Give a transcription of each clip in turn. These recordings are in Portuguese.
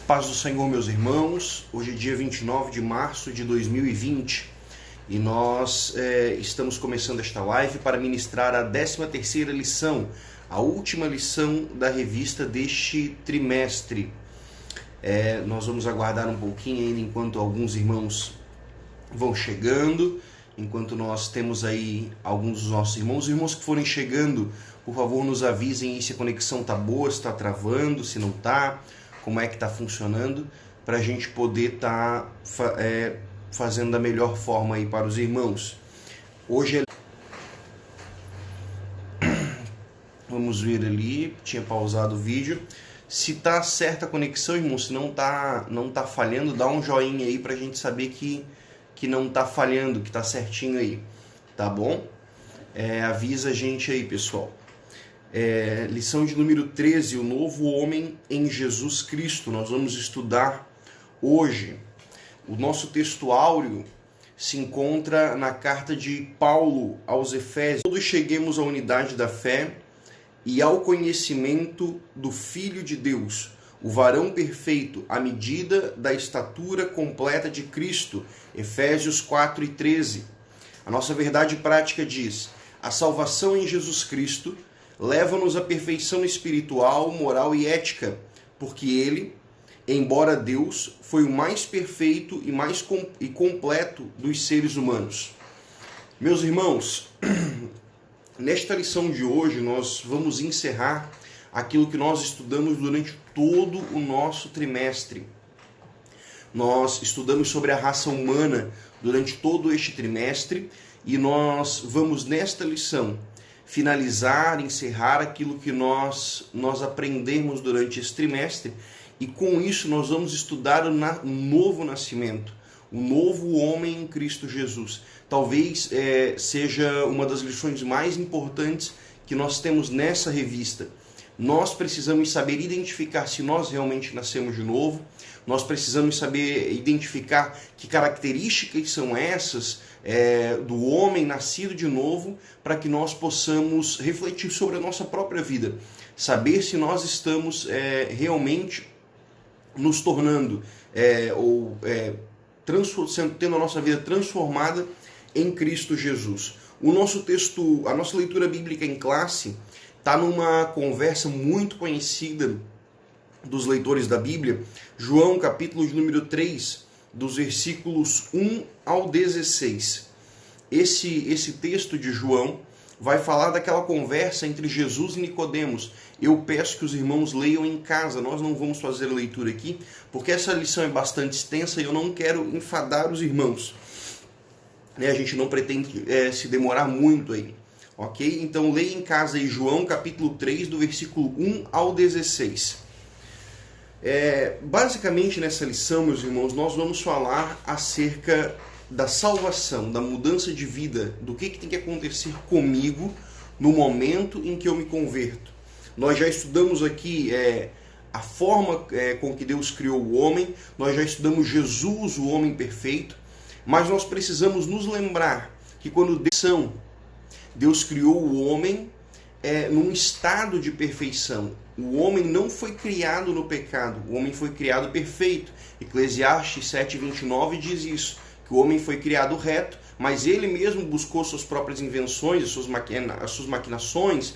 Paz do Senhor, meus irmãos. Hoje é dia 29 de março de 2020 e nós estamos começando esta live para ministrar a 13ª lição, a última lição da revista deste trimestre. Nós vamos aguardar um pouquinho ainda enquanto alguns irmãos vão chegando, enquanto nós temos aí alguns dos nossos irmãos que forem chegando, por favor nos avisem se a conexão está boa, se está travando, se não está, como é que está funcionando, para a gente poder estar fazendo da melhor forma aí para os irmãos. Hoje vamos ver ali, tinha pausado o vídeo. Se está certa a conexão, irmão, se não tá falhando, dá um joinha aí para a gente saber que não está falhando, que está certinho aí, tá bom? Avisa a gente aí, pessoal. Lição de número 13, o novo homem em Jesus Cristo. Nós vamos estudar hoje. O nosso texto áureo se encontra na carta de Paulo aos Efésios. Todos cheguemos à unidade da fé e ao conhecimento do Filho de Deus, o varão perfeito, à medida da estatura completa de Cristo. Efésios 4:13. A nossa verdade prática diz: a salvação em Jesus Cristo leva-nos à perfeição espiritual, moral e ética, porque ele, embora Deus, foi o mais perfeito e completo dos seres humanos. Meus irmãos, nesta lição de hoje nós vamos encerrar aquilo que nós estudamos durante todo o nosso trimestre. Nós estudamos sobre a raça humana durante todo este trimestre e nós vamos nesta lição finalizar, encerrar aquilo que nós aprendemos durante esse trimestre, e com isso nós vamos estudar o novo nascimento, o novo homem em Cristo Jesus. Talvez seja uma das lições mais importantes que nós temos nessa revista. Nós precisamos saber identificar se nós realmente nascemos de novo, nós precisamos saber identificar que características são essas do homem nascido de novo, para que nós possamos refletir sobre a nossa própria vida, saber se nós estamos realmente nos tornando tendo a nossa vida transformada em Cristo Jesus. O nosso texto, a nossa leitura bíblica em classe está numa conversa muito conhecida dos leitores da Bíblia, João capítulo de número 3, dos versículos 1 ao 16. Esse texto de João vai falar daquela conversa entre Jesus e Nicodemos. Eu peço que os irmãos leiam em casa, nós não vamos fazer a leitura aqui, porque essa lição é bastante extensa e eu não quero enfadar os irmãos. A gente não pretende se demorar muito aí, ok? Então leia em casa aí João capítulo 3, do versículo 1 ao 16. Basicamente nessa lição, meus irmãos, nós vamos falar acerca da salvação, da mudança de vida, do que tem que acontecer comigo no momento em que eu me converto. Nós já estudamos aqui a forma com que Deus criou o homem, nós já estudamos Jesus, o homem perfeito, mas nós precisamos nos lembrar que quando Deus criou o homem num estado de perfeição. O homem não foi criado no pecado, o homem foi criado perfeito. Eclesiastes 7:29 diz isso, que o homem foi criado reto, mas ele mesmo buscou suas próprias invenções, as suas maquinações,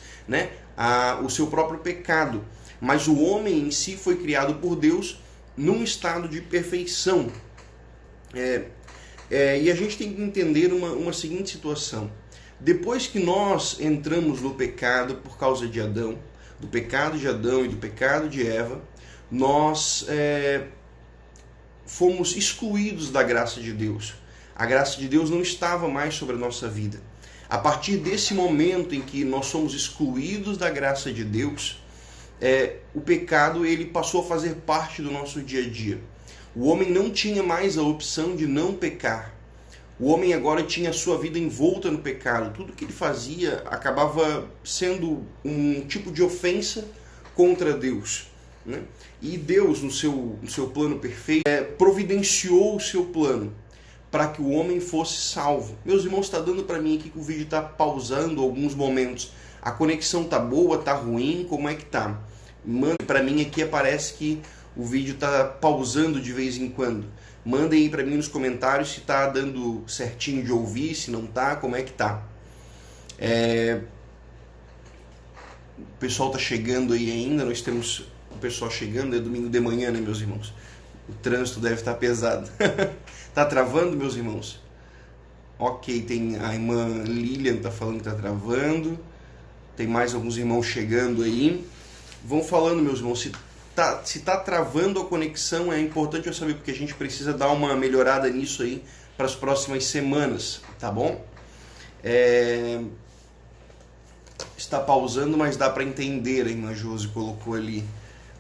o seu próprio pecado. Mas o homem em si foi criado por Deus num estado de perfeição. E a gente tem que entender uma seguinte situação. Depois que nós entramos no pecado por causa de Adão, do pecado de Adão e do pecado de Eva, nós fomos excluídos da graça de Deus. A graça de Deus não estava mais sobre a nossa vida. A partir desse momento em que nós somos excluídos da graça de Deus, o pecado ele passou a fazer parte do nosso dia a dia. O homem não tinha mais a opção de não pecar. O homem agora tinha a sua vida envolta no pecado. Tudo que ele fazia acabava sendo um tipo de ofensa contra Deus, E Deus, no seu plano perfeito, providenciou o seu plano para que o homem fosse salvo. Meus irmãos, está dando para mim aqui que o vídeo está pausando alguns momentos. A conexão tá boa, tá ruim, como é que tá? Manda para mim aqui, aparece que o vídeo está pausando de vez em quando. Mandem aí para mim nos comentários se está dando certinho de ouvir, se não está, como é que tá. O pessoal está chegando aí ainda, nós temos o pessoal chegando, é domingo de manhã, né, meus irmãos? O trânsito deve estar pesado. Tá travando, meus irmãos? Ok, tem a irmã Lilian tá falando que tá travando. Tem mais alguns irmãos chegando aí. Vão falando, meus irmãos, se tá travando a conexão, é importante eu saber, porque a gente precisa dar uma melhorada nisso aí para as próximas semanas, tá bom? Está pausando, mas dá para entender, a irmã Josi colocou ali.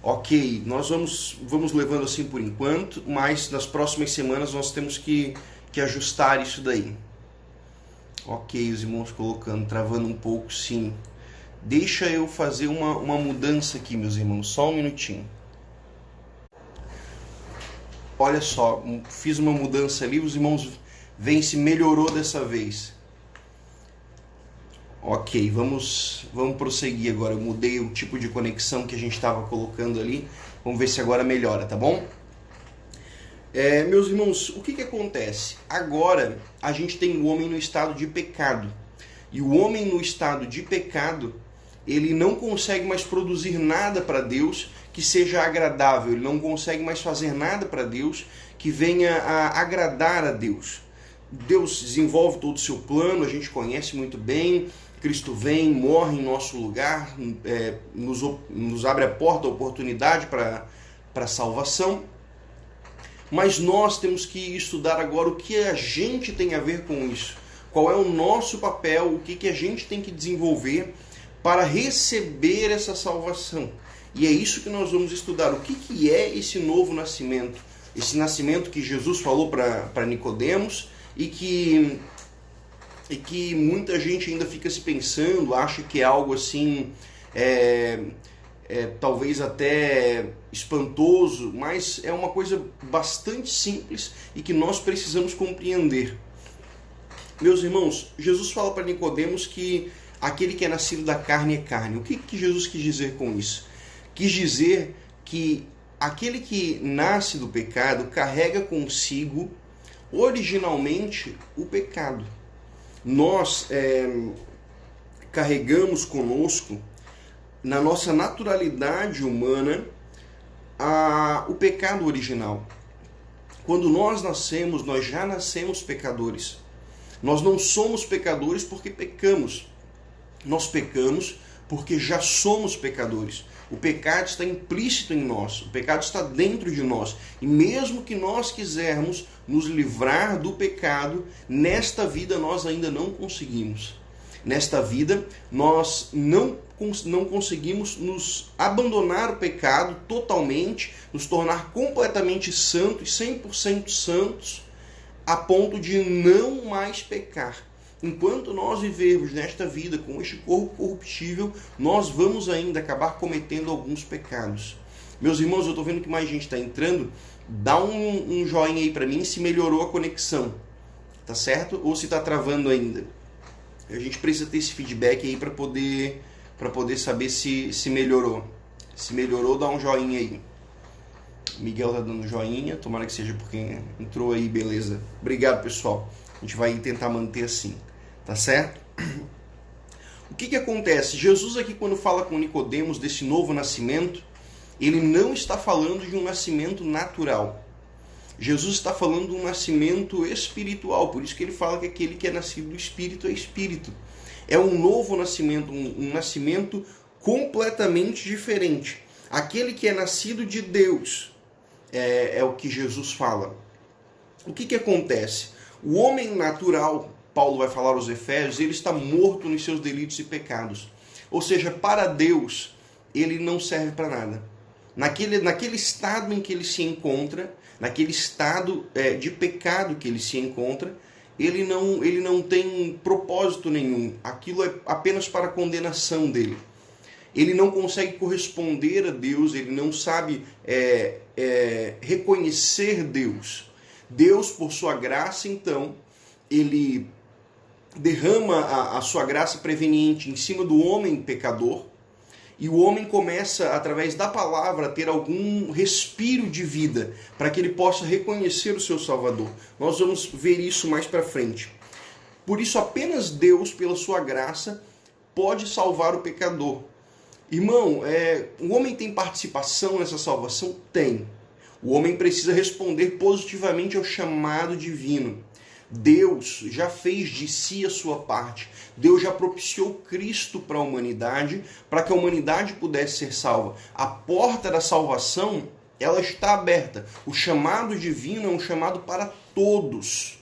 Ok, nós vamos levando assim por enquanto, mas nas próximas semanas nós temos que ajustar isso daí. Ok, os irmãos colocando, travando um pouco, sim. Deixa eu fazer uma mudança aqui, meus irmãos, só um minutinho. Olha só, fiz uma mudança ali, os irmãos veem se melhorou dessa vez. Ok, vamos prosseguir agora. Eu mudei o tipo de conexão que a gente estava colocando ali. Vamos ver se agora melhora, tá bom? Meus irmãos, o que acontece? Agora a gente tem o homem no estado de pecado. E o homem no estado de pecado, ele não consegue mais produzir nada para Deus que seja agradável. Ele não consegue mais fazer nada para Deus que venha a agradar a Deus. Deus desenvolve todo o seu plano, a gente conhece muito bem. Cristo vem, morre em nosso lugar, nos abre a porta, a oportunidade para a salvação. Mas nós temos que estudar agora o que a gente tem a ver com isso. Qual é o nosso papel, o que a gente tem que desenvolver para receber essa salvação. E é isso que nós vamos estudar. O que é esse novo nascimento? Esse nascimento que Jesus falou para Nicodemos e que muita gente ainda fica se pensando, acha que é algo assim, talvez até espantoso, mas é uma coisa bastante simples e que nós precisamos compreender. Meus irmãos, Jesus fala para Nicodemos que aquele que é nascido da carne é carne. O que Jesus quis dizer com isso? Quis dizer que aquele que nasce do pecado carrega consigo originalmente o pecado. Nós carregamos conosco, na nossa naturalidade humana, o pecado original. Quando nós nascemos, nós já nascemos pecadores. Nós não somos pecadores porque pecamos. Nós pecamos porque já somos pecadores. O pecado está implícito em nós, o pecado está dentro de nós. E mesmo que nós quisermos nos livrar do pecado, nesta vida nós ainda não conseguimos. Nesta vida nós não conseguimos nos abandonar o pecado totalmente, nos tornar completamente santos, 100% santos, a ponto de não mais pecar. Enquanto nós vivermos nesta vida com este corpo corruptível, nós vamos ainda acabar cometendo alguns pecados. Meus irmãos, eu estou vendo que mais gente está entrando. Dá um joinha aí para mim se melhorou a conexão, tá certo? Ou se está travando ainda. A gente precisa ter esse feedback aí para poder saber se melhorou. Se melhorou, dá um joinha aí. Miguel tá dando joinha, tomara que seja porque entrou aí, beleza. Obrigado, pessoal. A gente vai tentar manter assim, tá certo? O que acontece? Jesus aqui, quando fala com Nicodemos desse novo nascimento, ele não está falando de um nascimento natural. Jesus está falando de um nascimento espiritual, por isso que ele fala que aquele que é nascido do Espírito é Espírito. É um novo nascimento, um nascimento completamente diferente. Aquele que é nascido de Deus é o que Jesus fala. O que acontece? O homem natural, Paulo vai falar aos Efésios, ele está morto nos seus delitos e pecados. Ou seja, para Deus, ele não serve para nada. Naquele estado em que ele se encontra, naquele estado de pecado que ele se encontra, ele não tem propósito nenhum. Aquilo é apenas para a condenação dele. Ele não consegue corresponder a Deus, ele não sabe reconhecer Deus. Deus, por sua graça, então, ele derrama a sua graça preveniente em cima do homem pecador, E o homem começa, através da palavra, a ter algum respiro de vida, para que ele possa reconhecer o seu Salvador. Nós vamos ver isso mais para frente. Por isso, apenas Deus, pela sua graça, pode salvar o pecador. Irmão, o homem tem participação nessa salvação? Tem. O homem precisa responder positivamente ao chamado divino. Deus já fez de si a sua parte. Deus já propiciou Cristo para a humanidade, para que a humanidade pudesse ser salva. A porta da salvação, ela está aberta. O chamado divino é um chamado para todos.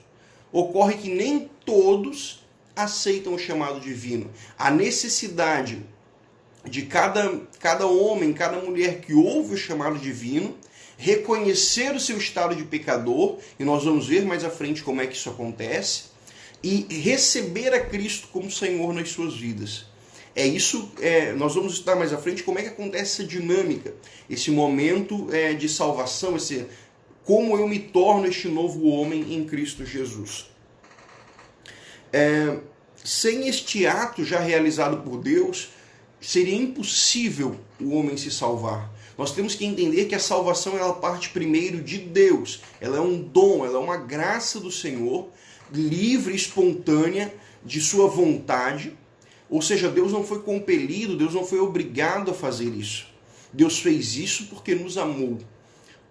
Ocorre que nem todos aceitam o chamado divino. A necessidade de cada homem, cada mulher que ouve o chamado divino, reconhecer o seu estado de pecador, e nós vamos ver mais à frente como é que isso acontece, e receber a Cristo como Senhor nas suas vidas. Nós vamos estudar mais à frente como é que acontece essa dinâmica, esse momento de salvação, como eu me torno este novo homem em Cristo Jesus. Sem este ato já realizado por Deus, seria impossível o homem se salvar. Nós temos que entender que a salvação ela parte primeiro de Deus. Ela é um dom, ela é uma graça do Senhor, livre, espontânea, de sua vontade. Ou seja, Deus não foi compelido, Deus não foi obrigado a fazer isso. Deus fez isso porque nos amou.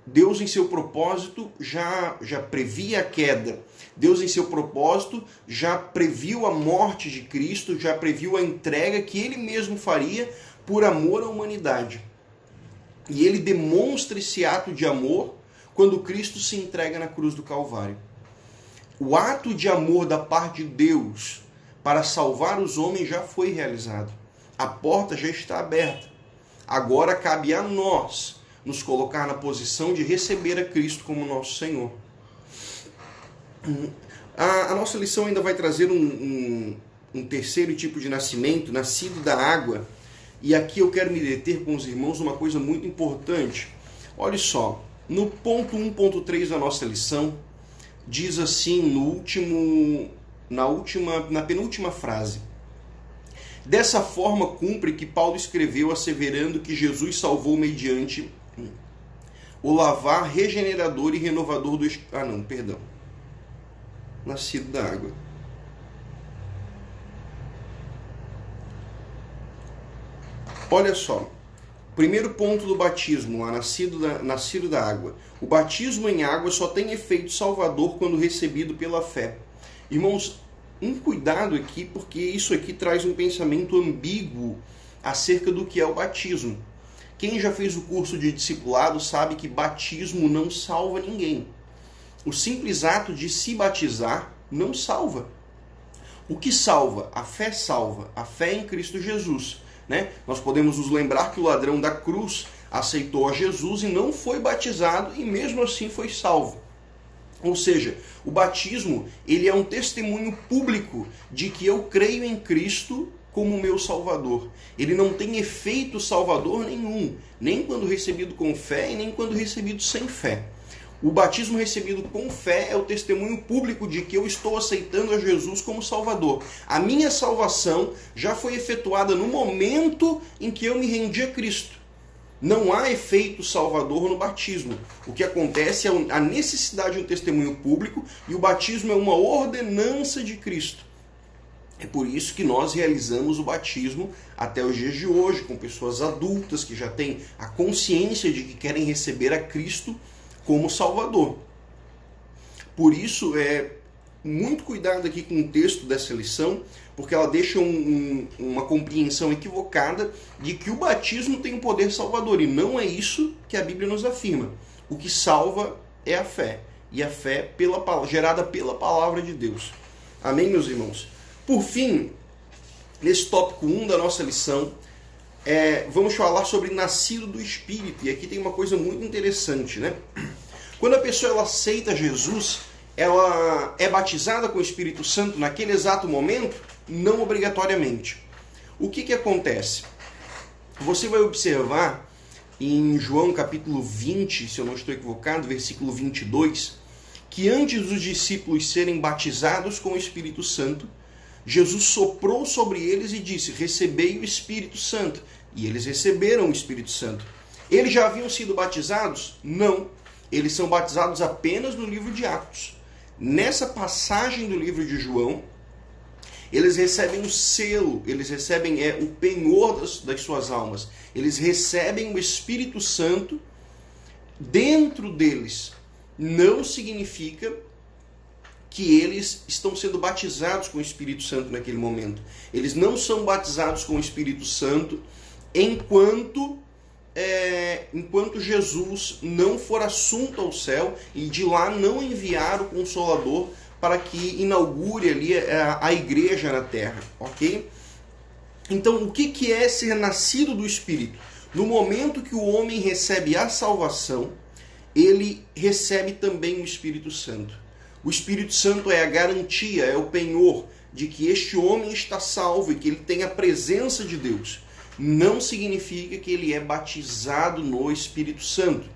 Deus, em seu propósito, já previa a queda. Deus, em seu propósito, já previu a morte de Cristo, já previu a entrega que Ele mesmo faria por amor à humanidade. E Ele demonstra esse ato de amor quando Cristo se entrega na cruz do Calvário. O ato de amor da parte de Deus para salvar os homens já foi realizado. A porta já está aberta. Agora cabe a nós nos colocar na posição de receber a Cristo como nosso Senhor. A nossa lição ainda vai trazer um terceiro tipo de nascimento, nascido da água. E aqui eu quero me deter com os irmãos numa coisa muito importante. Olha só, no ponto 1.3 da nossa lição, diz assim na penúltima frase: dessa forma cumpre que Paulo escreveu asseverando que Jesus salvou mediante o lavar regenerador e renovador do... nascido da água. Olha só, primeiro ponto do batismo, lá, nascido da água. O batismo em água só tem efeito salvador quando recebido pela fé. Irmãos, um cuidado aqui, porque isso aqui traz um pensamento ambíguo acerca do que é o batismo. Quem já fez o curso de discipulado sabe que batismo não salva ninguém. O simples ato de se batizar não salva. O que salva? A fé salva. A fé em Cristo Jesus. Né? Nós podemos nos lembrar que o ladrão da cruz aceitou a Jesus e não foi batizado e mesmo assim foi salvo. Ou seja, o batismo ele é um testemunho público de que eu creio em Cristo como meu Salvador. Ele não tem efeito salvador nenhum, nem quando recebido com fé e nem quando recebido sem fé. O batismo recebido com fé é o testemunho público de que eu estou aceitando a Jesus como Salvador. A minha salvação já foi efetuada no momento em que eu me rendi a Cristo. Não há efeito salvador no batismo. O que acontece é a necessidade de um testemunho público e o batismo é uma ordenança de Cristo. É por isso que nós realizamos o batismo até os dias de hoje, com pessoas adultas que já têm a consciência de que querem receber a Cristo como Salvador. Por isso, muito cuidado aqui com o texto dessa lição, porque ela deixa uma compreensão equivocada de que o batismo tem um poder salvador, e não é isso que a Bíblia nos afirma. O que salva é a fé, e a fé gerada pela palavra de Deus. Amém, meus irmãos? Por fim, nesse tópico 1 da nossa lição, vamos falar sobre nascido do Espírito. E aqui tem uma coisa muito interessante, né? Quando a pessoa ela aceita Jesus, ela é batizada com o Espírito Santo naquele exato momento? Não obrigatoriamente. O que acontece? Você vai observar em João capítulo 20, se eu não estou equivocado, versículo 22, que antes dos discípulos serem batizados com o Espírito Santo, Jesus soprou sobre eles e disse: recebei o Espírito Santo. e eles receberam o Espírito Santo. Eles já haviam sido batizados? Não. Eles são batizados apenas no livro de Atos. Nessa passagem do livro de João, eles recebem o selo, eles recebem o penhor das suas almas. Eles recebem o Espírito Santo dentro deles. Não significa que eles estão sendo batizados com o Espírito Santo naquele momento. Eles não são batizados com o Espírito Santo enquanto Jesus não for assunto ao céu e de lá não enviar o Consolador para que inaugure ali a igreja na terra, ok? Então, o que é ser nascido do Espírito? No momento que o homem recebe a salvação, ele recebe também o Espírito Santo. O Espírito Santo é a garantia, é o penhor de que este homem está salvo e que ele tem a presença de Deus. Não significa que ele é batizado no Espírito Santo.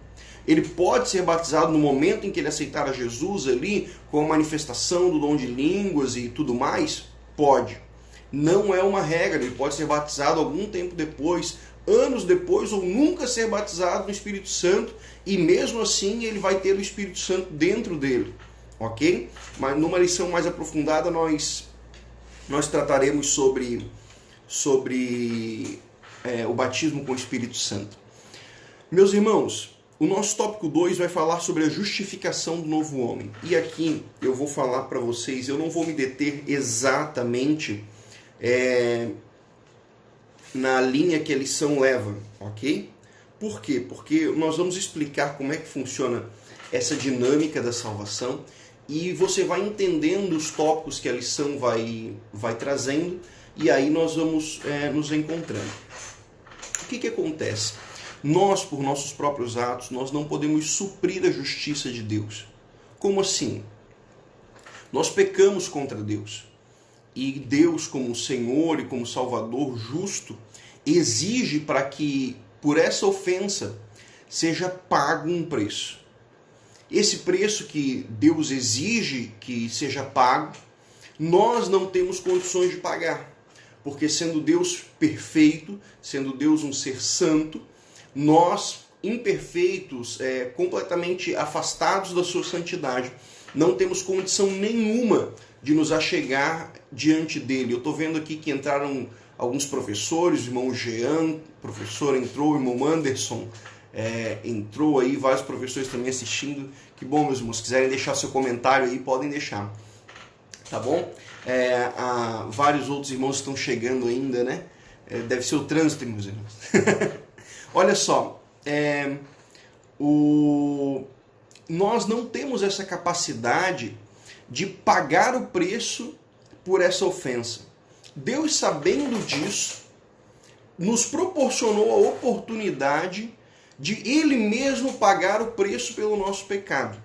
Ele pode ser batizado no momento em que ele aceitar a Jesus ali, com a manifestação do dom de línguas e tudo mais? Pode. Não é uma regra, ele pode ser batizado algum tempo depois, anos depois, ou nunca ser batizado no Espírito Santo, e mesmo assim ele vai ter o Espírito Santo dentro dele. Ok? Mas numa lição mais aprofundada nós trataremos sobre o batismo com o Espírito Santo. Meus irmãos, o nosso tópico 2 vai falar sobre a justificação do novo homem. E aqui eu vou falar para vocês, eu não vou me deter exatamente na linha que a lição leva, ok? Por quê? Porque nós vamos explicar como é que funciona essa dinâmica da salvação e você vai entendendo os tópicos que a lição vai trazendo e aí nós vamos nos encontrando. O que acontece? Nós, por nossos próprios atos, nós não podemos suprir a justiça de Deus. Como assim? Nós pecamos contra Deus. E Deus, como Senhor e como Salvador justo, exige para que, por essa ofensa, seja pago um preço. Esse preço que Deus exige que seja pago, nós não temos condições de pagar. Porque sendo Deus perfeito, sendo Deus um ser santo, nós, imperfeitos, completamente afastados da sua santidade, não temos condição nenhuma de nos achegar diante dele. Eu estou vendo aqui que entraram alguns professores, o irmão Jean, professor entrou, o irmão Anderson entrou aí, vários professores também assistindo. Que bom, meus irmãos, se quiserem deixar seu comentário aí, podem deixar. Tá bom? Vários outros irmãos estão chegando ainda, né? Deve ser o trânsito, meus irmãos. Olha só, nós não temos essa capacidade de pagar o preço por essa ofensa. Deus, sabendo disso, nos proporcionou a oportunidade de Ele mesmo pagar o preço pelo nosso pecado.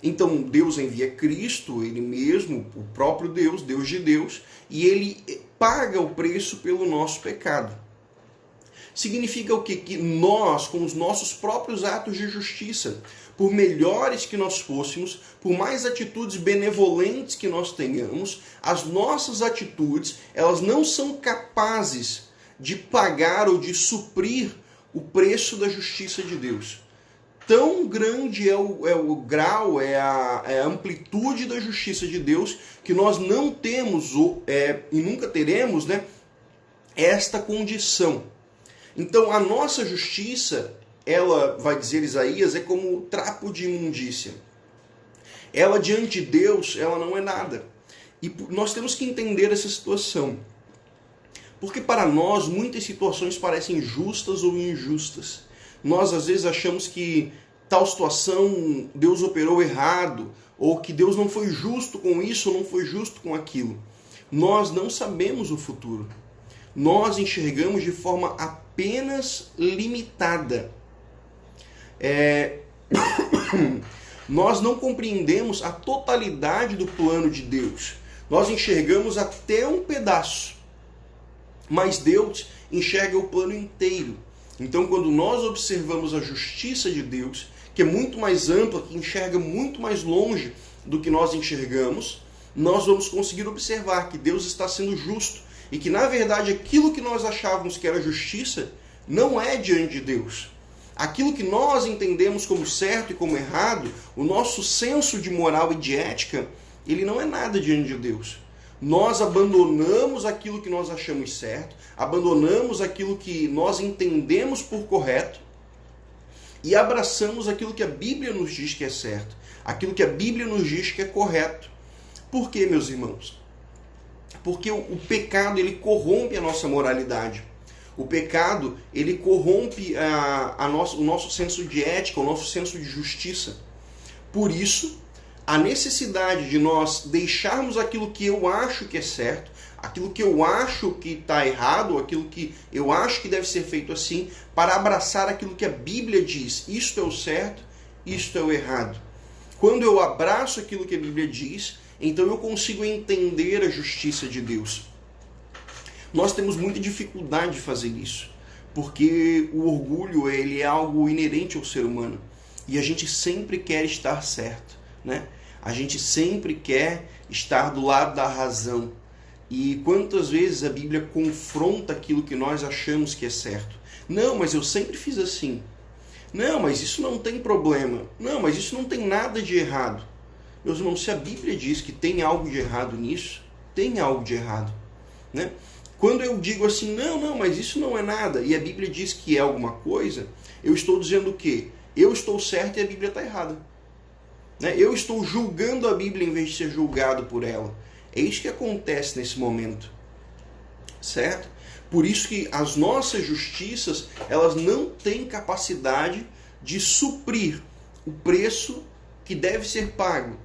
Então Deus envia Cristo, Ele mesmo, o próprio Deus, Deus de Deus, e Ele paga o preço pelo nosso pecado. Significa o quê? Que nós, com os nossos próprios atos de justiça, por melhores que nós fôssemos, por mais atitudes benevolentes que nós tenhamos, as nossas atitudes, elas não são capazes de pagar ou de suprir o preço da justiça de Deus. Tão grande é o grau, a amplitude da justiça de Deus, que nós não temos e nunca teremos, né, esta condição. Então a nossa justiça, ela, vai dizer Isaías, é como trapo de imundícia. Ela diante de Deus, ela não é nada. E nós temos que entender essa situação. Porque para nós, muitas situações parecem justas ou injustas. Nós às vezes achamos que tal situação Deus operou errado, ou que Deus não foi justo com isso, ou não foi justo com aquilo. Nós não sabemos o futuro. Nós enxergamos de forma apenas limitada. Nós não compreendemos a totalidade do plano de Deus. Nós enxergamos até um pedaço. Mas Deus enxerga o plano inteiro. Então, quando nós observamos a justiça de Deus, que é muito mais ampla, que enxerga muito mais longe do que nós enxergamos, nós vamos conseguir observar que Deus está sendo justo e que na verdade aquilo que nós achávamos que era justiça não é diante de Deus. Aquilo que nós entendemos como certo e como errado, o nosso senso de moral e de ética, ele não é nada diante de Deus. Nós abandonamos aquilo que nós achamos certo, abandonamos aquilo que nós entendemos por correto e abraçamos aquilo que a Bíblia nos diz que é certo, aquilo que a Bíblia nos diz que é correto. Por quê, meus irmãos? Porque o pecado, ele corrompe a nossa moralidade. O pecado, ele corrompe o nosso senso de ética, o nosso senso de justiça. Por isso, a necessidade de nós deixarmos aquilo que eu acho que é certo, aquilo que eu acho que está errado, aquilo que eu acho que deve ser feito assim, para abraçar aquilo que a Bíblia diz. Isto é o certo, isto é o errado. Quando eu abraço aquilo que a Bíblia diz, então eu consigo entender a justiça de Deus. Nós temos muita dificuldade de fazer isso, porque o orgulho, ele é algo inerente ao ser humano. E a gente sempre quer estar certo, né? A gente sempre quer estar do lado da razão. E quantas vezes a Bíblia confronta aquilo que nós achamos que é certo? Não, mas eu sempre fiz assim. Não, mas isso não tem problema. Não, mas isso não tem nada de errado. Meus irmãos, se a Bíblia diz que tem algo de errado nisso, tem algo de errado, né? Quando eu digo assim, não, mas isso não é nada, e a Bíblia diz que é alguma coisa, eu estou dizendo o quê? Eu estou certo e a Bíblia está errada. Né? Eu estou julgando a Bíblia em vez de ser julgado por ela. É isso que acontece nesse momento. Certo? Por isso que as nossas justiças, elas não têm capacidade de suprir o preço que deve ser pago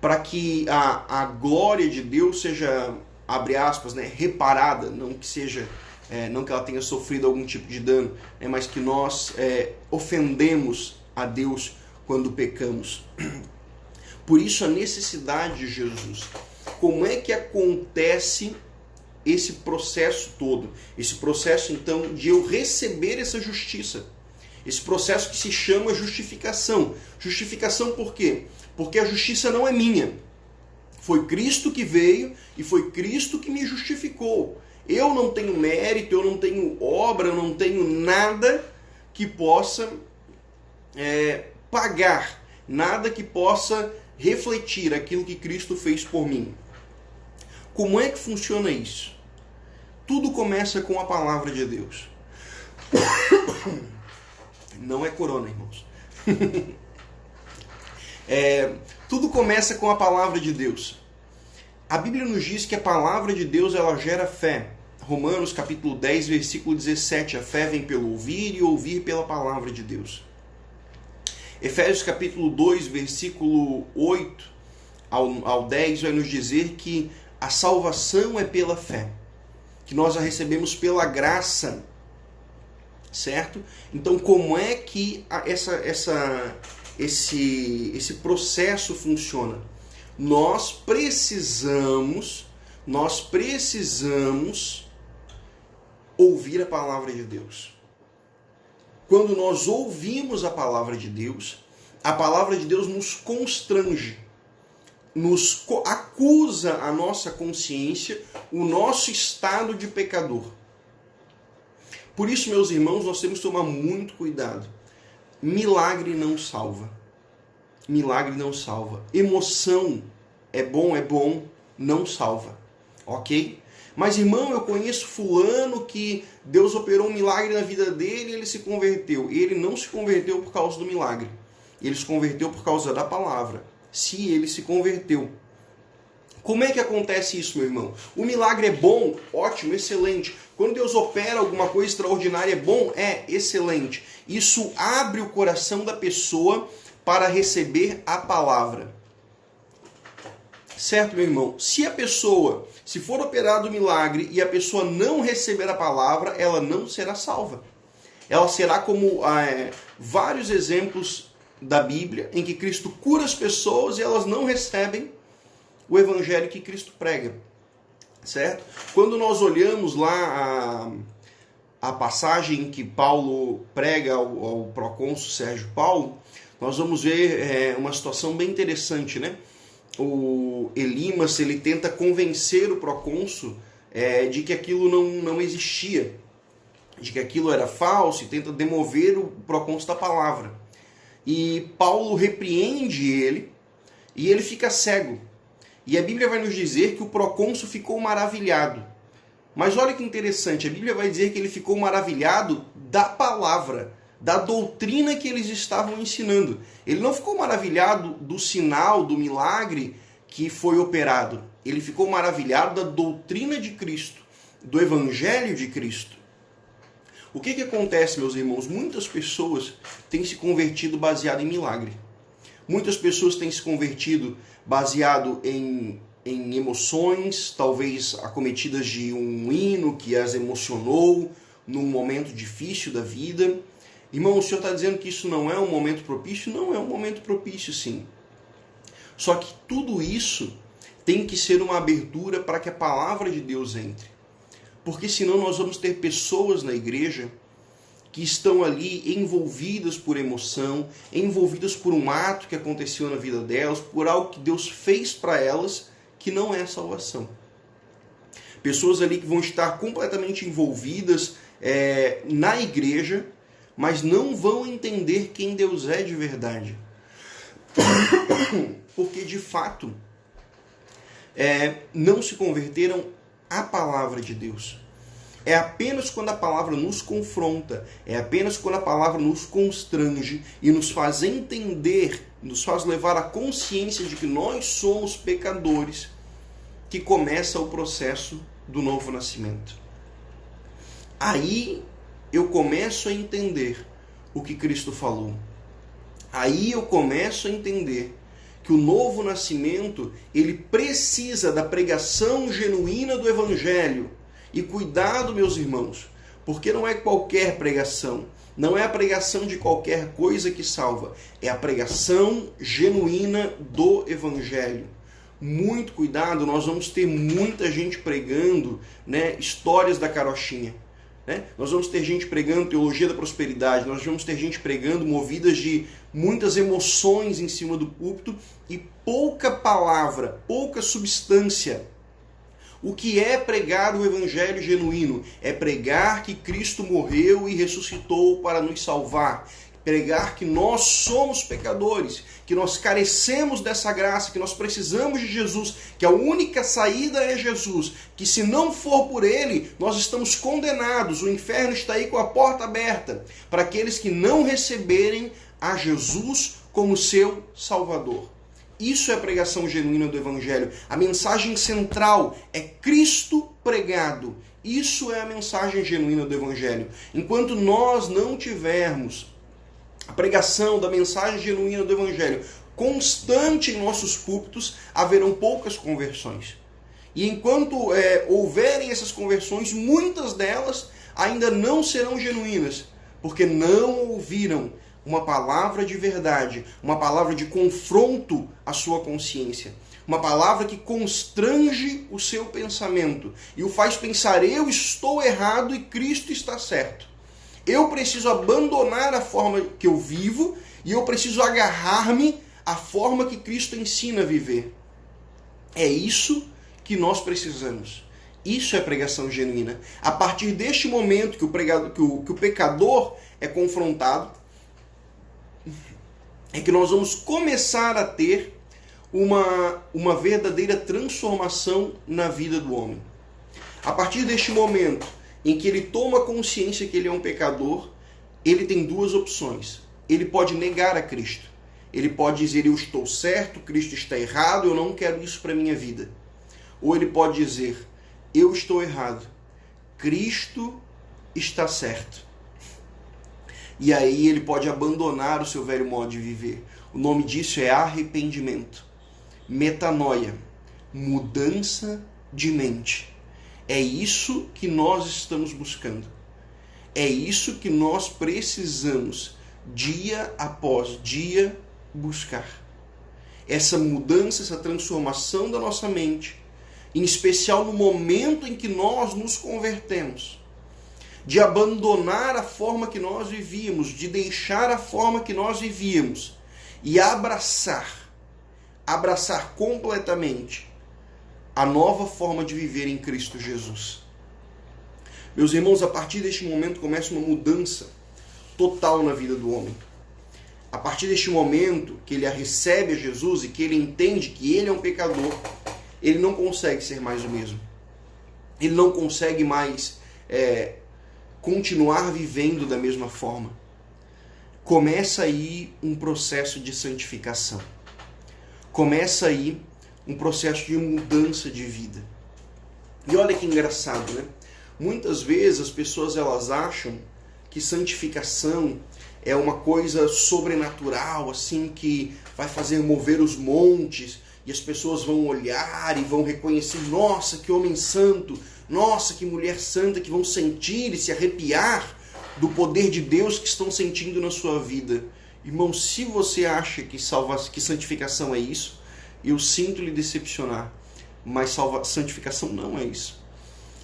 para que a glória de Deus seja, abre aspas, né, reparada, não que seja, não que ela tenha sofrido algum tipo de dano, mas que nós ofendemos a Deus quando pecamos. Por isso a necessidade de Jesus. Como é que acontece esse processo todo? Esse processo, então, de eu receber essa justiça. Esse processo que se chama justificação. Justificação por quê? Porque a justiça não é minha. Foi Cristo que veio e foi Cristo que me justificou. Eu não tenho mérito, eu não tenho obra, eu não tenho nada que possa pagar, nada que possa refletir aquilo que Cristo fez por mim. Como é que funciona isso? Tudo começa com a palavra de Deus. Não é corona, irmãos. Tudo começa com a palavra de Deus. A Bíblia nos diz que a palavra de Deus, ela gera fé. Romanos capítulo 10, versículo 17. A fé vem pelo ouvir e ouvir pela palavra de Deus. Efésios capítulo 2, versículo 8 ao 10 vai nos dizer que a salvação é pela fé, que nós a recebemos pela graça, certo? Então, como é que esse processo funciona? Nós precisamos ouvir a palavra de Deus. Quando nós ouvimos a palavra de Deus nos constrange, nos acusa a nossa consciência, o nosso estado de pecador. Por isso, meus irmãos, nós temos que tomar muito cuidado. Milagre não salva. Milagre não salva. Emoção é bom, não salva. Ok? Mas, irmão, eu conheço fulano que Deus operou um milagre na vida dele e ele se converteu. E ele não se converteu por causa do milagre. Ele se converteu por causa da palavra. Se ele se converteu. Como é que acontece isso, meu irmão? O milagre é bom, ótimo, excelente. Quando Deus opera alguma coisa extraordinária, é bom, é excelente. Isso abre o coração da pessoa para receber a palavra. Certo, meu irmão? Se for operado o milagre e a pessoa não receber a palavra, ela não será salva. Ela será como vários exemplos da Bíblia em que Cristo cura as pessoas e elas não recebem o evangelho que Cristo prega. Certo? Quando nós olhamos lá a passagem em que Paulo prega ao procônsul Sérgio Paulo, nós vamos ver uma situação bem interessante, né? O Elimas, ele tenta convencer o procônsul de que aquilo não existia, de que aquilo era falso, e tenta demover o procônsul da palavra. E Paulo repreende ele, e ele fica cego. E a Bíblia vai nos dizer que o procônsul ficou maravilhado. Mas olha que interessante, a Bíblia vai dizer que ele ficou maravilhado da palavra, da doutrina que eles estavam ensinando. Ele não ficou maravilhado do sinal, do milagre que foi operado. Ele ficou maravilhado da doutrina de Cristo, do evangelho de Cristo. O que acontece, meus irmãos? Muitas pessoas têm se convertido baseado em milagre. Muitas pessoas têm se convertido baseado em emoções, talvez acometidas de um hino que as emocionou num momento difícil da vida. Irmão, o Senhor está dizendo que isso não é um momento propício? Não é um momento propício, sim. Só que tudo isso tem que ser uma abertura para que a palavra de Deus entre. Porque senão nós vamos ter pessoas na igreja que estão ali envolvidas por emoção, envolvidas por um ato que aconteceu na vida delas, por algo que Deus fez para elas, que não é salvação. Pessoas ali que vão estar completamente envolvidas na igreja, mas não vão entender quem Deus é de verdade. Porque, de fato, não se converteram à palavra de Deus. É apenas quando a palavra nos confronta, é apenas quando a palavra nos constrange e nos faz entender, nos faz levar à consciência de que nós somos pecadores, que começa o processo do novo nascimento. Aí eu começo a entender o que Cristo falou. Aí eu começo a entender que o novo nascimento, ele precisa da pregação genuína do Evangelho. E cuidado, meus irmãos, porque não é qualquer pregação, não é a pregação de qualquer coisa que salva, é a pregação genuína do Evangelho. Muito cuidado, nós vamos ter muita gente pregando, histórias da carochinha. Nós vamos ter gente pregando teologia da prosperidade, nós vamos ter gente pregando movidas de muitas emoções em cima do púlpito e pouca palavra, pouca substância. O que é pregar o evangelho genuíno? É pregar que Cristo morreu e ressuscitou para nos salvar. Pregar que nós somos pecadores, que nós carecemos dessa graça, que nós precisamos de Jesus, que a única saída é Jesus, que se não for por Ele, nós estamos condenados, o inferno está aí com a porta aberta, para aqueles que não receberem a Jesus como seu Salvador. Isso é a pregação genuína do Evangelho. A mensagem central é Cristo pregado. Isso é a mensagem genuína do Evangelho. Enquanto nós não tivermos a pregação da mensagem genuína do Evangelho constante em nossos púlpitos, haverão poucas conversões. E enquanto houverem essas conversões, muitas delas ainda não serão genuínas, porque não ouviram uma palavra de verdade, uma palavra de confronto à sua consciência, uma palavra que constrange o seu pensamento e o faz pensar: eu estou errado e Cristo está certo. Eu preciso abandonar a forma que eu vivo e eu preciso agarrar-me à forma que Cristo ensina a viver. É isso que nós precisamos. Isso é pregação genuína. A partir deste momento que o pecador é confrontado, é que nós vamos começar a ter uma verdadeira transformação na vida do homem. A partir deste momento em que ele toma consciência que ele é um pecador, ele tem duas opções. Ele pode negar a Cristo. Ele pode dizer: eu estou certo, Cristo está errado, eu não quero isso para a minha vida. Ou ele pode dizer: eu estou errado, Cristo está certo. E aí ele pode abandonar o seu velho modo de viver. O nome disso é arrependimento. Metanoia. Mudança de mente. É isso que nós estamos buscando. É isso que nós precisamos, dia após dia, buscar. Essa mudança, essa transformação da nossa mente, em especial no momento em que nós nos convertemos. De abandonar a forma que nós vivíamos, de deixar a forma que nós vivíamos e abraçar completamente a nova forma de viver em Cristo Jesus. Meus irmãos, a partir deste momento começa uma mudança total na vida do homem. A partir deste momento que ele recebe a Jesus e que ele entende que ele é um pecador, ele não consegue ser mais o mesmo. Ele não consegue mais continuar vivendo da mesma forma. Começa aí um processo de santificação. Começa aí um processo de mudança de vida. E olha que engraçado, né? Muitas vezes as pessoas elas acham que santificação é uma coisa sobrenatural, assim, que vai fazer mover os montes e as pessoas vão olhar e vão reconhecer, nossa, que homem santo, nossa, que mulher santa, que vão sentir e se arrepiar do poder de Deus que estão sentindo na sua vida. Irmão, se você acha que santificação é isso, eu sinto lhe decepcionar, mas santificação não é isso.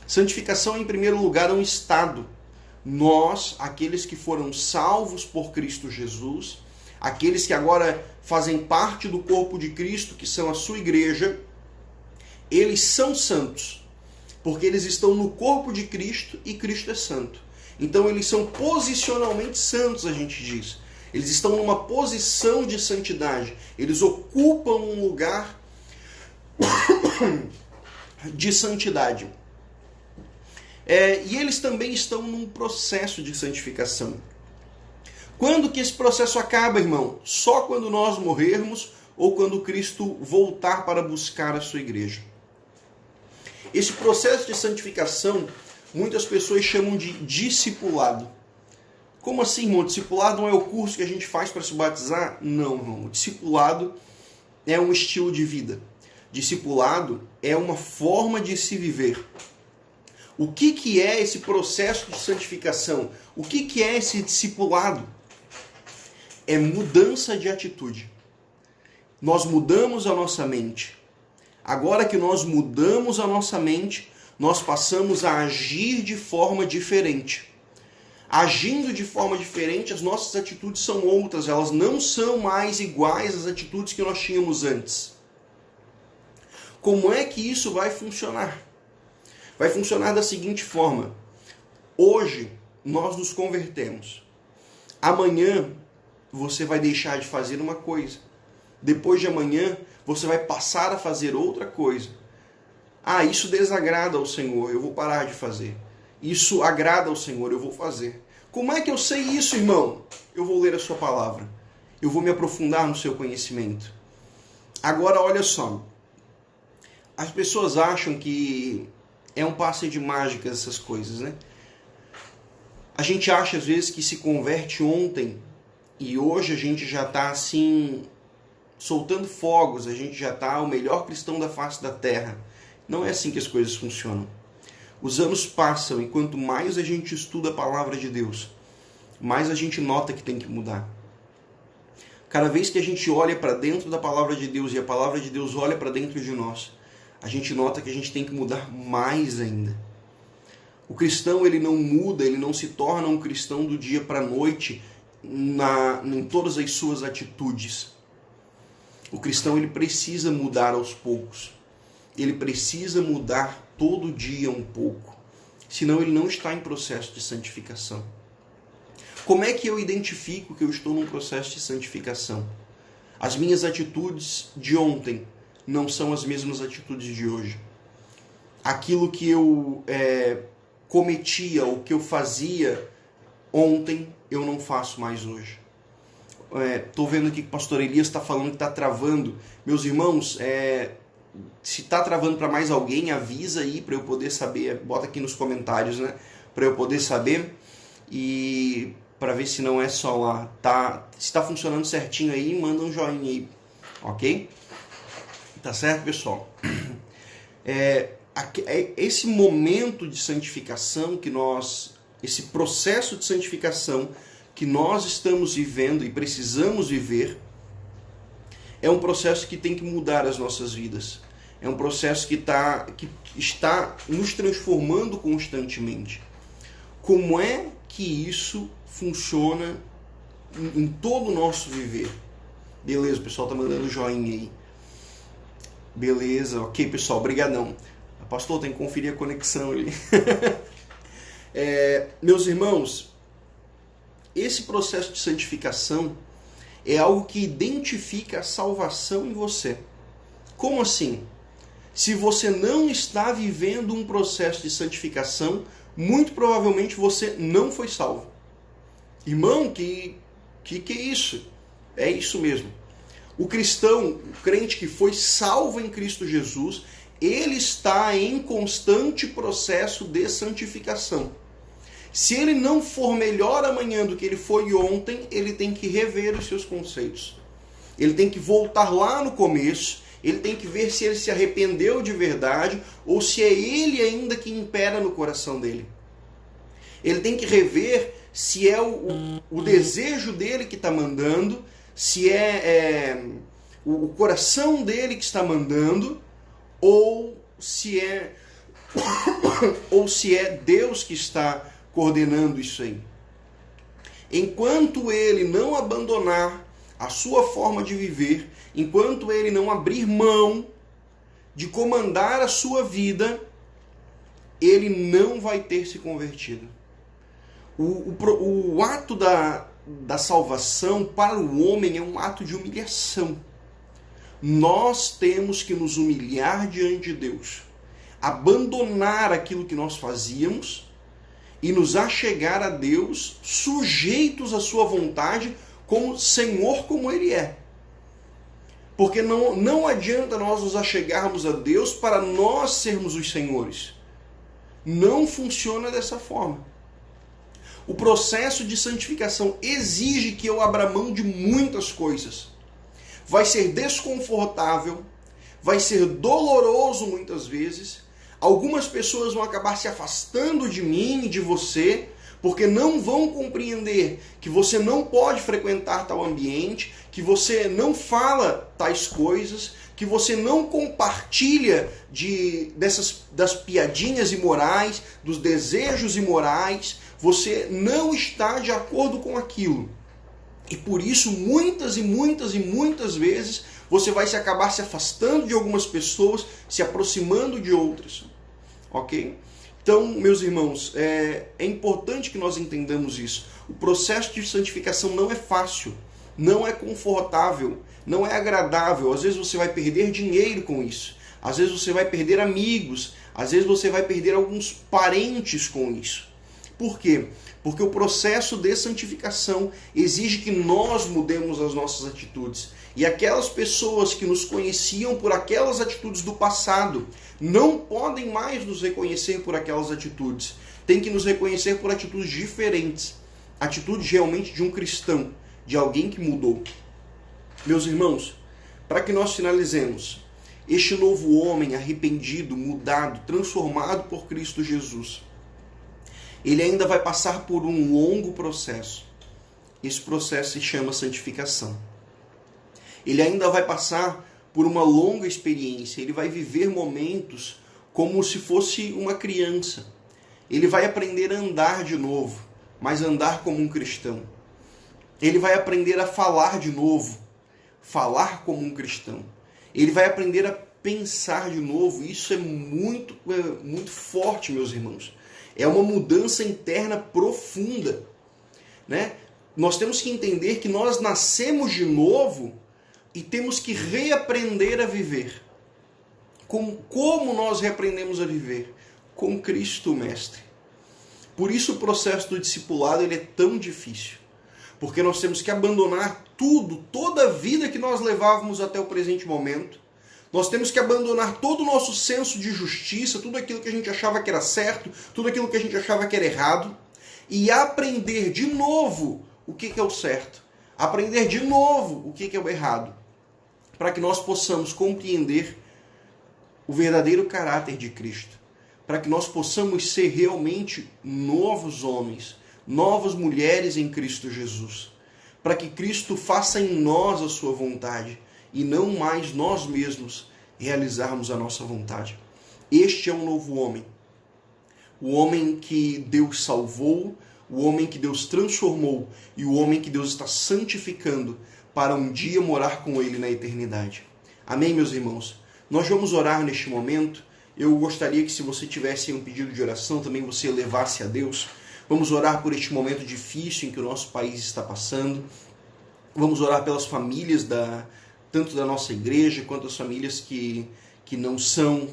Santificação, em primeiro lugar, é um estado. Nós, aqueles que foram salvos por Cristo Jesus, aqueles que agora fazem parte do corpo de Cristo, que são a sua igreja, eles são santos, porque eles estão no corpo de Cristo e Cristo é santo. Então eles são posicionalmente santos, a gente diz. Eles estão numa posição de santidade. Eles ocupam um lugar de santidade. E eles também estão num processo de santificação. Quando que esse processo acaba, irmão? Só quando nós morrermos ou quando Cristo voltar para buscar a sua igreja. Esse processo de santificação, muitas pessoas chamam de discipulado. Como assim, irmão? Discipulado não é o curso que a gente faz para se batizar? Não, irmão. O discipulado é um estilo de vida. Discipulado é uma forma de se viver. O que é esse processo de santificação? O que é esse discipulado? É mudança de atitude. Nós mudamos a nossa mente. Agora que nós mudamos a nossa mente, nós passamos a agir de forma diferente. Agindo de forma diferente, as nossas atitudes são outras. Elas não são mais iguais às atitudes que nós tínhamos antes. Como é que isso vai funcionar? Vai funcionar da seguinte forma. Hoje, nós nos convertemos. Amanhã, você vai deixar de fazer uma coisa. Depois de amanhã, você vai passar a fazer outra coisa. Ah, isso desagrada ao Senhor, eu vou parar de fazer. Isso agrada ao Senhor, eu vou fazer. Como é que eu sei isso, irmão? Eu vou ler a sua palavra. Eu vou me aprofundar no seu conhecimento. Agora, olha só. As pessoas acham que é um passe de mágica essas coisas, né? A gente acha, às vezes, que se converte ontem e hoje a gente já está, assim, soltando fogos. A gente já está o melhor cristão da face da terra. Não é assim que as coisas funcionam. Os anos passam e quanto mais a gente estuda a palavra de Deus, mais a gente nota que tem que mudar. Cada vez que a gente olha para dentro da palavra de Deus e a palavra de Deus olha para dentro de nós, a gente nota que a gente tem que mudar mais ainda. O cristão, ele não muda, ele não se torna um cristão do dia para a noite em todas as suas atitudes. O cristão, ele precisa mudar aos poucos. Ele precisa mudar todo dia um pouco. Senão ele não está em processo de santificação. Como é que eu identifico que eu estou num processo de santificação? As minhas atitudes de ontem não são as mesmas atitudes de hoje. Aquilo que eu cometia, o que eu fazia ontem, eu não faço mais hoje. Estou vendo aqui que o pastor Elias está falando que está travando. Meus irmãos, se está travando para mais alguém, avisa aí para eu poder saber. Bota aqui nos comentários, né? Para eu poder saber e para ver se não é só lá. Se está funcionando certinho aí, manda um joinha aí, ok? Tá certo, pessoal? Esse momento de santificação esse processo de santificação que nós estamos vivendo e precisamos viver, é um processo que tem que mudar as nossas vidas. É um processo que está nos transformando constantemente. Como é que isso funciona em todo o nosso viver? Beleza, o pessoal está mandando joinha aí. Beleza, ok, pessoal, brigadão. Pastor, tem que conferir a conexão ali. Meus irmãos, esse processo de santificação é algo que identifica a salvação em você. Como assim? Se você não está vivendo um processo de santificação, muito provavelmente você não foi salvo. Irmão, que é isso? É isso mesmo. O cristão, o crente que foi salvo em Cristo Jesus, ele está em constante processo de santificação. Se ele não for melhor amanhã do que ele foi ontem, ele tem que rever os seus conceitos. Ele tem que voltar lá no começo, ele tem que ver se ele se arrependeu de verdade ou se é ele ainda que impera no coração dele. Ele tem que rever se é o desejo dele que está mandando, se é o coração dele que está mandando, ou se é Deus que está coordenando isso aí. Enquanto ele não abandonar a sua forma de viver, enquanto ele não abrir mão de comandar a sua vida, ele não vai ter se convertido. O ato da salvação para o homem é um ato de humilhação. Nós temos que nos humilhar diante de Deus, abandonar aquilo que nós fazíamos e nos achegar a Deus sujeitos à sua vontade como Senhor como Ele é. Porque não adianta nós nos achegarmos a Deus para nós sermos os senhores. Não funciona dessa forma. O processo de santificação exige que eu abra mão de muitas coisas. Vai ser desconfortável, vai ser doloroso muitas vezes. Algumas pessoas vão acabar se afastando de mim e de você, porque não vão compreender que você não pode frequentar tal ambiente, que você não fala tais coisas, que você não compartilha das piadinhas imorais, dos desejos imorais, você não está de acordo com aquilo. E por isso, muitas e muitas e muitas vezes, você vai acabar se afastando de algumas pessoas, se aproximando de outras. Ok? Então, meus irmãos, é importante que nós entendamos isso. O processo de santificação não é fácil, não é confortável, não é agradável. Às vezes você vai perder dinheiro com isso. Às vezes você vai perder amigos. Às vezes você vai perder alguns parentes com isso. Por quê? Porque o processo de santificação exige que nós mudemos as nossas atitudes. E aquelas pessoas que nos conheciam por aquelas atitudes do passado não podem mais nos reconhecer por aquelas atitudes. Tem que nos reconhecer por atitudes diferentes. Atitudes realmente de um cristão, de alguém que mudou. Meus irmãos, para que nós finalizemos, este novo homem arrependido, mudado, transformado por Cristo Jesus, ele ainda vai passar por um longo processo. Esse processo se chama santificação. Ele ainda vai passar por uma longa experiência. Ele vai viver momentos como se fosse uma criança. Ele vai aprender a andar de novo, mas andar como um cristão. Ele vai aprender a falar de novo, falar como um cristão. Ele vai aprender a pensar de novo. Isso é muito forte, meus irmãos. É uma mudança interna profunda, né? Nós temos que entender que nós nascemos de novo e temos que reaprender a viver. Como nós reaprendemos a viver? Com Cristo Mestre. Por isso o processo do discipulado ele é tão difícil. Porque nós temos que abandonar tudo, toda a vida que nós levávamos até o presente momento. Nós temos que abandonar todo o nosso senso de justiça, tudo aquilo que a gente achava que era certo, tudo aquilo que a gente achava que era errado, e aprender de novo o que é o certo. Aprender de novo o que é o errado. Para que nós possamos compreender o verdadeiro caráter de Cristo. Para que nós possamos ser realmente novos homens, novas mulheres em Cristo Jesus. Para que Cristo faça em nós a sua vontade e não mais nós mesmos realizarmos a nossa vontade. Este é um novo homem. O homem que Deus salvou, o homem que Deus transformou e o homem que Deus está santificando para um dia morar com Ele na eternidade. Amém, meus irmãos? Nós vamos orar neste momento. Eu gostaria que, se você tivesse um pedido de oração, também você levasse a Deus. Vamos orar por este momento difícil em que o nosso país está passando. Vamos orar pelas famílias, tanto da nossa igreja, quanto as famílias que não são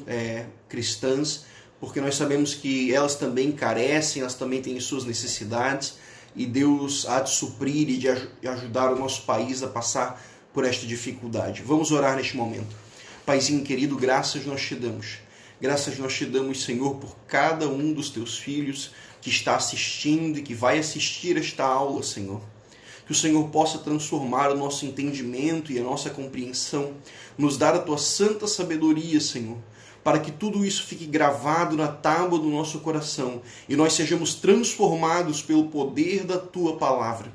cristãs, porque nós sabemos que elas também carecem, elas também têm suas necessidades, e Deus há de suprir e de ajudar o nosso país a passar por esta dificuldade. Vamos orar neste momento. Paizinho querido, graças nós te damos. Graças nós te damos, Senhor, por cada um dos teus filhos que está assistindo e que vai assistir esta aula, Senhor. Que o Senhor possa transformar o nosso entendimento e a nossa compreensão, nos dar a tua santa sabedoria, Senhor, para que tudo isso fique gravado na tábua do nosso coração e nós sejamos transformados pelo poder da tua palavra.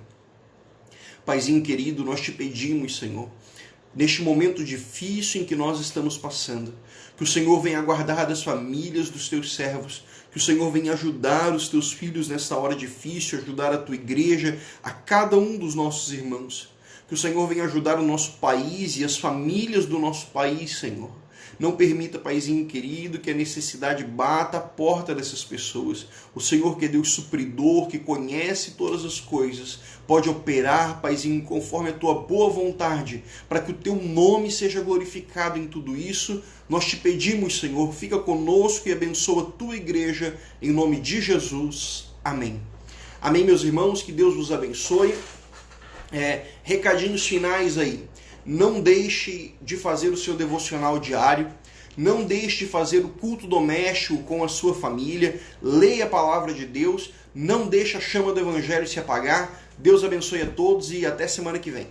Paizinho querido, nós te pedimos, Senhor, neste momento difícil em que nós estamos passando, que o Senhor venha guardar das famílias dos teus servos, que o Senhor venha ajudar os teus filhos nesta hora difícil, ajudar a tua igreja, a cada um dos nossos irmãos. Que o Senhor venha ajudar o nosso país e as famílias do nosso país, Senhor. Não permita, Paizinho querido, que a necessidade bata a porta dessas pessoas. O Senhor, que é Deus supridor, que conhece todas as coisas, pode operar, Paizinho, conforme a tua boa vontade, para que o teu nome seja glorificado em tudo isso. Nós te pedimos, Senhor, fica conosco e abençoa a tua igreja, em nome de Jesus. Amém. Amém, meus irmãos, que Deus vos abençoe. Recadinhos finais aí. Não deixe de fazer o seu devocional diário, não deixe de fazer o culto doméstico com a sua família, leia a palavra de Deus, não deixe a chama do Evangelho se apagar. Deus abençoe a todos e até semana que vem.